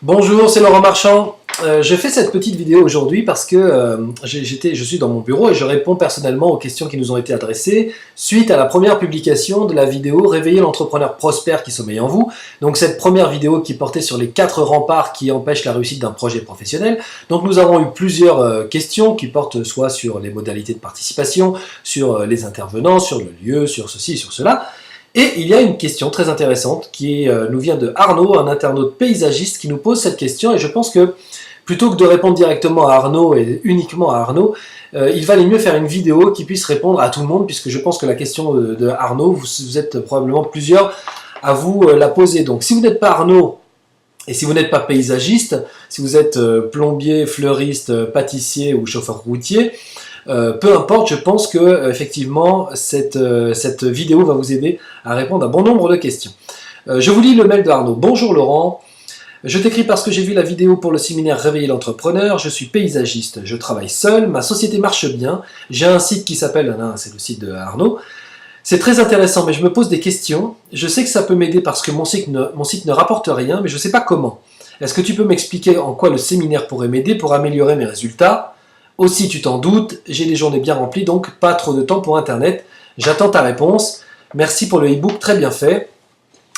Bonjour, c'est Laurent Marchand. Je fais cette petite vidéo aujourd'hui parce que je suis dans mon bureau et je réponds personnellement aux questions qui nous ont été adressées suite à la première publication de la vidéo Réveiller l'entrepreneur prospère qui sommeille en vous. Donc cette première vidéo qui portait sur les 4 remparts qui empêchent la réussite d'un projet professionnel. Donc nous avons eu plusieurs questions qui portent soit sur les modalités de participation, sur les intervenants, sur le lieu, sur ceci, sur cela. Et il y a une question très intéressante qui nous vient de Arnaud, un internaute paysagiste qui nous pose cette question, et je pense que plutôt que de répondre directement à Arnaud et uniquement à Arnaud, il valait mieux faire une vidéo qui puisse répondre à tout le monde, puisque je pense que la question de Arnaud, vous êtes probablement plusieurs à vous la poser. Donc si vous n'êtes pas Arnaud, et si vous n'êtes pas paysagiste, si vous êtes plombier, fleuriste, pâtissier ou chauffeur routier, peu importe, je pense que effectivement cette vidéo va vous aider à répondre à bon nombre de questions. Je vous lis le mail de Arnaud. Bonjour Laurent, je t'écris parce que j'ai vu la vidéo pour le séminaire Réveiller l'entrepreneur, je suis paysagiste, je travaille seul, ma société marche bien, j'ai un site qui s'appelle, c'est le site de Arnaud, c'est très intéressant mais je me pose des questions, je sais que ça peut m'aider parce que mon site ne rapporte rien mais je ne sais pas comment. Est-ce que tu peux m'expliquer en quoi le séminaire pourrait m'aider pour améliorer mes résultats ? Aussi, tu t'en doutes, j'ai des journées bien remplies, donc pas trop de temps pour Internet. J'attends ta réponse. Merci pour le e-book, très bien fait.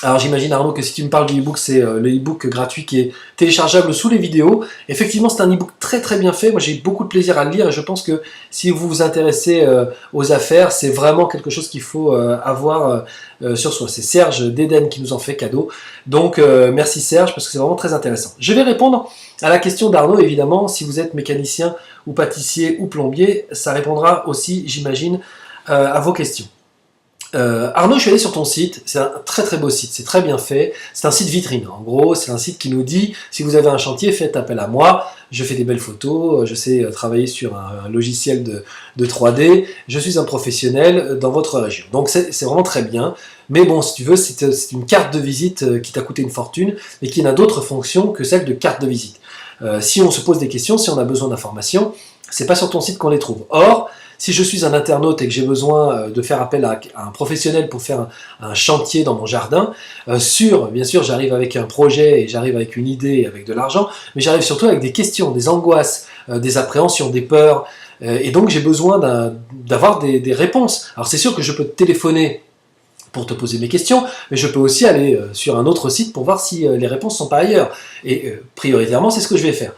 Alors j'imagine Arnaud que si tu me parles du e-book, c'est le e-book gratuit qui est téléchargeable sous les vidéos. Effectivement, c'est un e-book très très bien fait. Moi, j'ai beaucoup de plaisir à le lire et je pense que si vous vous intéressez aux affaires, c'est vraiment quelque chose qu'il faut avoir sur soi. C'est Serge d'Eden qui nous en fait cadeau. Donc merci Serge parce que c'est vraiment très intéressant. Je vais répondre à la question d'Arnaud, évidemment. Si vous êtes mécanicien ou pâtissier ou plombier, ça répondra aussi, j'imagine, à vos questions. Arnaud, je suis allé sur ton site, c'est un très très beau site, c'est très bien fait, c'est un site vitrine, en gros c'est un site qui nous dit si vous avez un chantier, faites appel à moi, je fais des belles photos, je sais travailler sur un logiciel de 3D, je suis un professionnel dans votre région, donc c'est vraiment très bien, mais bon si tu veux c'est une carte de visite qui t'a coûté une fortune et qui n'a d'autre fonction que celle de carte de visite. Si on se pose des questions, si on a besoin d'informations, c'est pas sur ton site qu'on les trouve. Or, si je suis un internaute et que j'ai besoin de faire appel à un professionnel pour faire un chantier dans mon jardin, bien sûr j'arrive avec un projet et j'arrive avec une idée et avec de l'argent, mais j'arrive surtout avec des questions, des angoisses, des appréhensions, des peurs, et donc j'ai besoin d'avoir des réponses. Alors c'est sûr que je peux te téléphoner pour te poser mes questions, mais je peux aussi aller sur un autre site pour voir si les réponses sont pas ailleurs. Et prioritairement, c'est ce que je vais faire.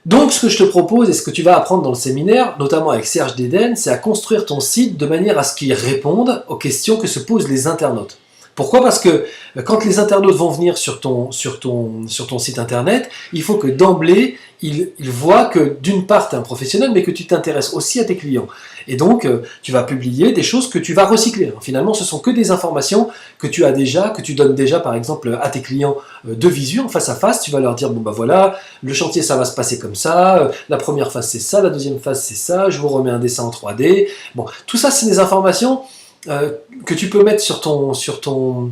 Donc, ce que je te propose et ce que tu vas apprendre dans le séminaire, notamment avec Serge d'Eden, c'est à construire ton site de manière à ce qu'il réponde aux questions que se posent les internautes. Pourquoi ? Parce que quand les internautes vont venir sur ton site internet, il faut que d'emblée, ils voient que d'une part, tu es un professionnel, mais que tu t'intéresses aussi à tes clients. Et donc, tu vas publier des choses que tu vas recycler. Finalement, ce sont que des informations que tu as déjà, que tu donnes déjà, par exemple, à tes clients de visu, en face à face. Tu vas leur dire, bon bah voilà, le chantier, ça va se passer comme ça, la première phase, c'est ça, la deuxième phase, c'est ça, je vous remets un dessin en 3D. Bon, tout ça, c'est des informations que tu peux mettre sur ton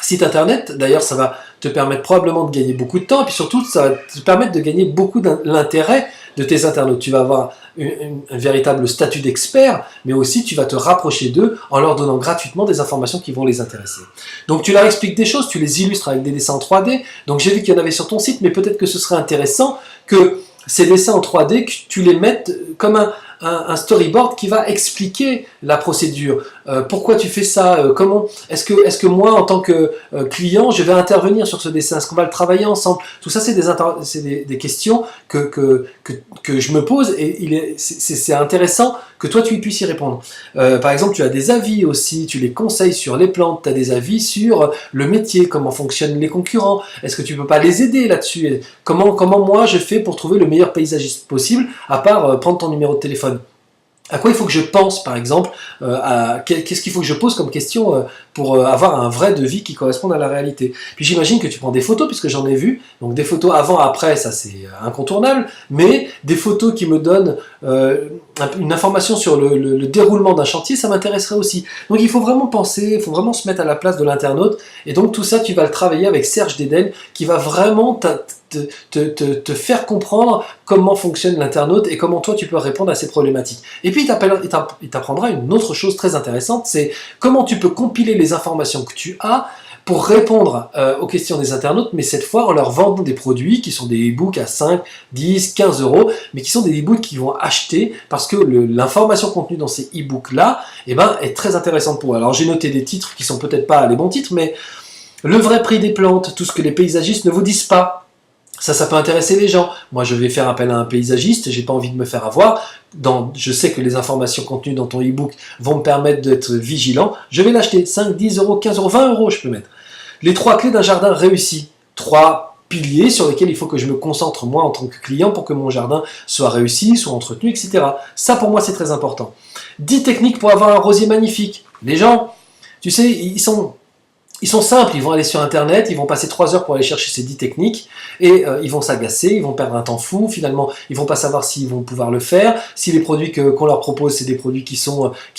site internet. D'ailleurs, ça va te permettre probablement de gagner beaucoup de temps, et puis surtout, ça va te permettre de gagner beaucoup de l'intérêt de tes internautes. Tu vas avoir un véritable statut d'expert, mais aussi tu vas te rapprocher d'eux en leur donnant gratuitement des informations qui vont les intéresser. Donc tu leur expliques des choses, tu les illustres avec des dessins en 3D. Donc j'ai vu qu'il y en avait sur ton site, mais peut-être que ce serait intéressant que ces dessins en 3D, que tu les mettes comme un storyboard qui va expliquer la procédure. Pourquoi tu fais ça, comment est-ce que moi, en tant que client, je vais intervenir sur ce dessin? Est-ce qu'on va le travailler ensemble? Tout ça, c'est des questions que je me pose et c'est intéressant que toi, tu puisses y répondre. Par exemple, tu as des avis aussi, tu les conseilles sur les plantes, tu as des avis sur le métier, comment fonctionnent les concurrents. Est-ce que tu peux pas les aider là-dessus? Comment moi, je fais pour trouver le meilleur paysagiste possible, à part prendre ton numéro de téléphone? À quoi il faut que je pense, par exemple, qu'est-ce qu'il faut que je pose comme question pour avoir un vrai devis qui corresponde à la réalité. Puis j'imagine que tu prends des photos, puisque j'en ai vu, donc des photos avant-après, ça c'est incontournable, mais des photos qui me donnent une information sur le déroulement d'un chantier, ça m'intéresserait aussi. Donc il faut vraiment penser, il faut vraiment se mettre à la place de l'internaute, et donc tout ça tu vas le travailler avec Serge d'Eden, qui va vraiment te faire comprendre comment fonctionne l'internaute et comment toi tu peux répondre à ces problématiques. Et puis il t'apprendra une autre chose très intéressante, c'est comment tu peux compiler les informations que tu as pour répondre aux questions des internautes, mais cette fois en leur vendant des produits qui sont des e-books à 5, 10, 15 euros, mais qui sont des e-books qu'ils vont acheter parce que l'information contenue dans ces e-books-là est très intéressante pour eux. Alors j'ai noté des titres qui sont peut-être pas les bons titres, mais le vrai prix des plantes, tout ce que les paysagistes ne vous disent pas. Ça peut intéresser les gens. Moi, je vais faire appel à un paysagiste, j'ai pas envie de me faire avoir. Je sais que les informations contenues dans ton e-book vont me permettre d'être vigilant. Je vais l'acheter 5, 10 euros, 15 euros, 20 euros, je peux mettre. Les 3 clés d'un jardin réussi. 3 piliers sur lesquels il faut que je me concentre, moi, en tant que client, pour que mon jardin soit réussi, soit entretenu, etc. Ça, pour moi, c'est très important. 10 techniques pour avoir un rosier magnifique. Les gens, tu sais, ils sont simples, ils vont aller sur internet, ils vont passer 3 heures pour aller chercher ces 10 techniques et ils vont s'agacer, ils vont perdre un temps fou, finalement ils vont pas savoir s'ils vont pouvoir le faire, si les produits qu'on leur propose c'est des produits qui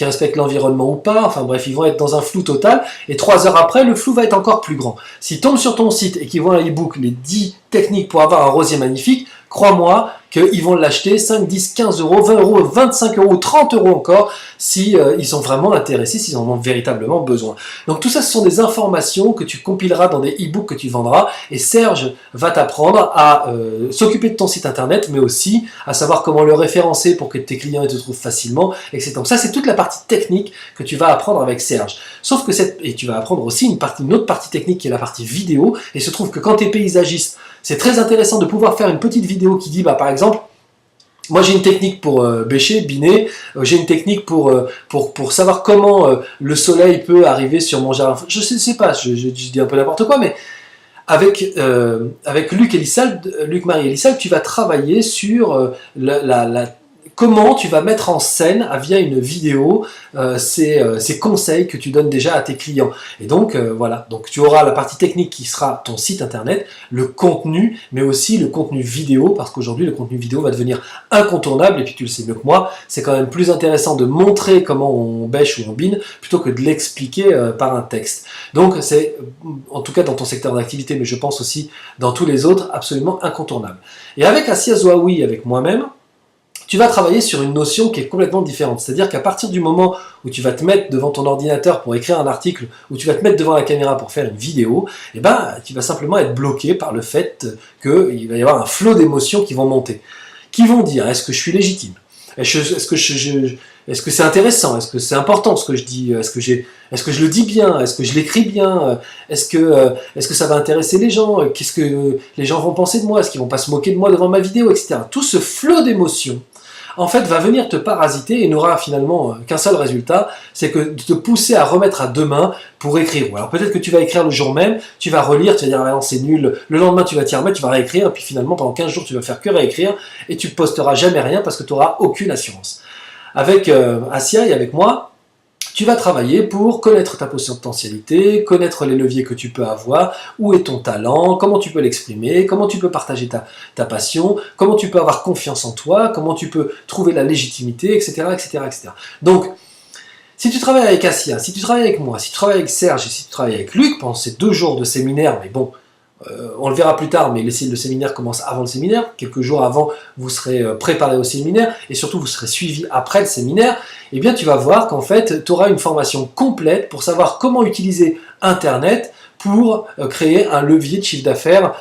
respectent l'environnement ou pas, enfin bref, ils vont être dans un flou total et 3 heures après le flou va être encore plus grand. S'ils tombent sur ton site et qu'ils voient un e-book, les 10 techniques pour avoir un rosier magnifique, crois-moi qu'ils vont l'acheter 5, 10, 15 euros, 20 euros, 25 euros, 30 euros encore, si ils sont vraiment intéressés, s'ils en ont véritablement besoin. Donc tout ça, ce sont des informations que tu compileras dans des e-books que tu vendras, et Serge va t'apprendre à s'occuper de ton site internet, mais aussi à savoir comment le référencer pour que tes clients te trouvent facilement, etc. Donc ça, c'est toute la partie technique que tu vas apprendre avec Serge. Sauf que et tu vas apprendre aussi une autre partie technique qui est la partie vidéo, et il se trouve que quand tu es paysagiste, c'est très intéressant de pouvoir faire une petite vidéo qui dit, par exemple, moi j'ai une technique pour bêcher, biner, j'ai une technique pour savoir comment le soleil peut arriver sur mon jardin. Je sais pas, je dis un peu n'importe quoi, mais avec Luc-Marie Elissal, tu vas travailler sur comment tu vas mettre en scène, via une vidéo, ces conseils que tu donnes déjà à tes clients. Et donc, voilà. Donc, tu auras la partie technique qui sera ton site internet, le contenu, mais aussi le contenu vidéo, parce qu'aujourd'hui, le contenu vidéo va devenir incontournable, et puis tu le sais mieux que moi, c'est quand même plus intéressant de montrer comment on bêche ou on bine, plutôt que de l'expliquer par un texte. Donc, c'est, en tout cas dans ton secteur d'activité, mais je pense aussi dans tous les autres, absolument incontournable. Et avec Assia Zouaoui, avec moi-même, tu vas travailler sur une notion qui est complètement différente. C'est-à-dire qu'à partir du moment où tu vas te mettre devant ton ordinateur pour écrire un article, ou tu vas te mettre devant la caméra pour faire une vidéo, tu vas simplement être bloqué par le fait qu'il va y avoir un flot d'émotions qui vont monter. Qui vont dire, est-ce que je suis légitime? Est-ce que c'est intéressant? Est-ce que c'est important ce que je dis? Est-ce que je le dis bien? Est-ce que je l'écris bien? Est-ce que ça va intéresser les gens? Qu'est-ce que les gens vont penser de moi? Est-ce qu'ils vont pas se moquer de moi devant ma vidéo, etc. Tout ce flot d'émotions, en fait, va venir te parasiter et n'aura finalement qu'un seul résultat, c'est que de te pousser à remettre à demain pour écrire. Ou alors peut-être que tu vas écrire le jour même, tu vas relire, tu vas dire ah non c'est nul, le lendemain tu vas t'y remettre, tu vas réécrire, et puis finalement pendant 15 jours tu vas faire que réécrire, et tu posteras jamais rien parce que tu n'auras aucune assurance. Avec Assia et avec moi, tu vas travailler pour connaître ta potentialité, connaître les leviers que tu peux avoir, où est ton talent, comment tu peux l'exprimer, comment tu peux partager ta passion, comment tu peux avoir confiance en toi, comment tu peux trouver la légitimité, etc. etc., etc. Donc, si tu travailles avec Assia, si tu travailles avec moi, si tu travailles avec Serge et si tu travailles avec Luc pendant ces 2 jours de séminaire, mais bon, on le verra plus tard, mais le séminaire commence avant le séminaire. Quelques jours avant, vous serez préparé au séminaire et surtout vous serez suivi après le séminaire. Eh bien, tu vas voir qu'en fait, tu auras une formation complète pour savoir comment utiliser Internet pour créer un levier de chiffre d'affaires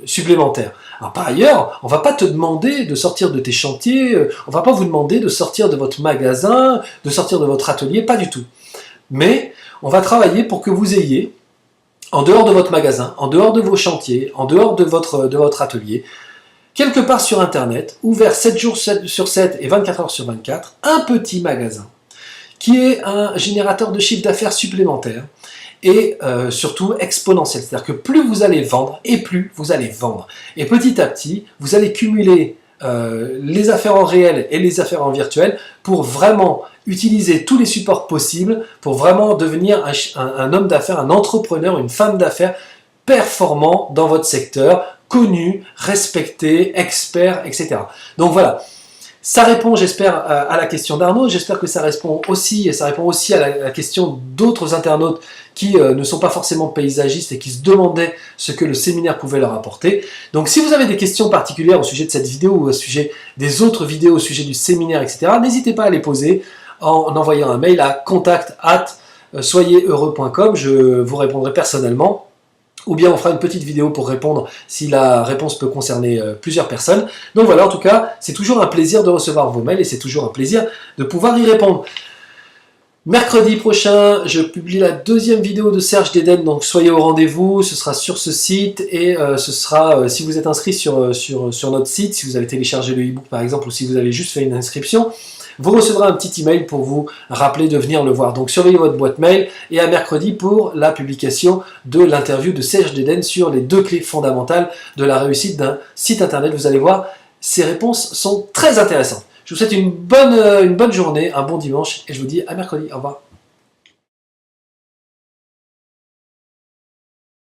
supplémentaire. Alors, par ailleurs, on ne va pas te demander de sortir de tes chantiers, on ne va pas vous demander de sortir de votre magasin, de sortir de votre atelier, pas du tout. Mais on va travailler pour que vous ayez, en dehors de votre magasin, en dehors de vos chantiers, en dehors de votre atelier, quelque part sur Internet, ouvert 7 jours sur 7 et 24 heures sur 24, un petit magasin qui est un générateur de chiffre d'affaires supplémentaire et surtout exponentiel. C'est-à-dire que plus vous allez vendre et plus vous allez vendre. Et petit à petit, vous allez cumuler les affaires en réel et les affaires en virtuel pour vraiment utiliser tous les supports possibles pour vraiment devenir un homme d'affaires, un entrepreneur, une femme d'affaires performant dans votre secteur, connu, respecté, expert, etc. Donc voilà, ça répond, j'espère, à la question d'Arnaud. J'espère que ça répond aussi à la question d'autres internautes qui ne sont pas forcément paysagistes et qui se demandaient ce que le séminaire pouvait leur apporter. Donc si vous avez des questions particulières au sujet de cette vidéo ou au sujet des autres vidéos, au sujet du séminaire, etc., n'hésitez pas à les poser en envoyant un mail à contact@ soyezheureux.com, je vous répondrai personnellement. Ou bien on fera une petite vidéo pour répondre si la réponse peut concerner plusieurs personnes. Donc voilà, en tout cas, c'est toujours un plaisir de recevoir vos mails et c'est toujours un plaisir de pouvoir y répondre. Mercredi prochain, je publie la deuxième vidéo de Serge Dédenne, donc soyez au rendez-vous, ce sera sur ce site et ce sera, si vous êtes inscrit sur notre site, si vous avez téléchargé le e-book par exemple ou si vous avez juste fait une inscription, vous recevrez un petit email pour vous rappeler de venir le voir. Donc surveillez votre boîte mail et à mercredi pour la publication de l'interview de Serge Dédenne sur les 2 clés fondamentales de la réussite d'un site internet. Vous allez voir, ces réponses sont très intéressantes. Je vous souhaite une bonne journée, un bon dimanche et je vous dis à mercredi. Au revoir.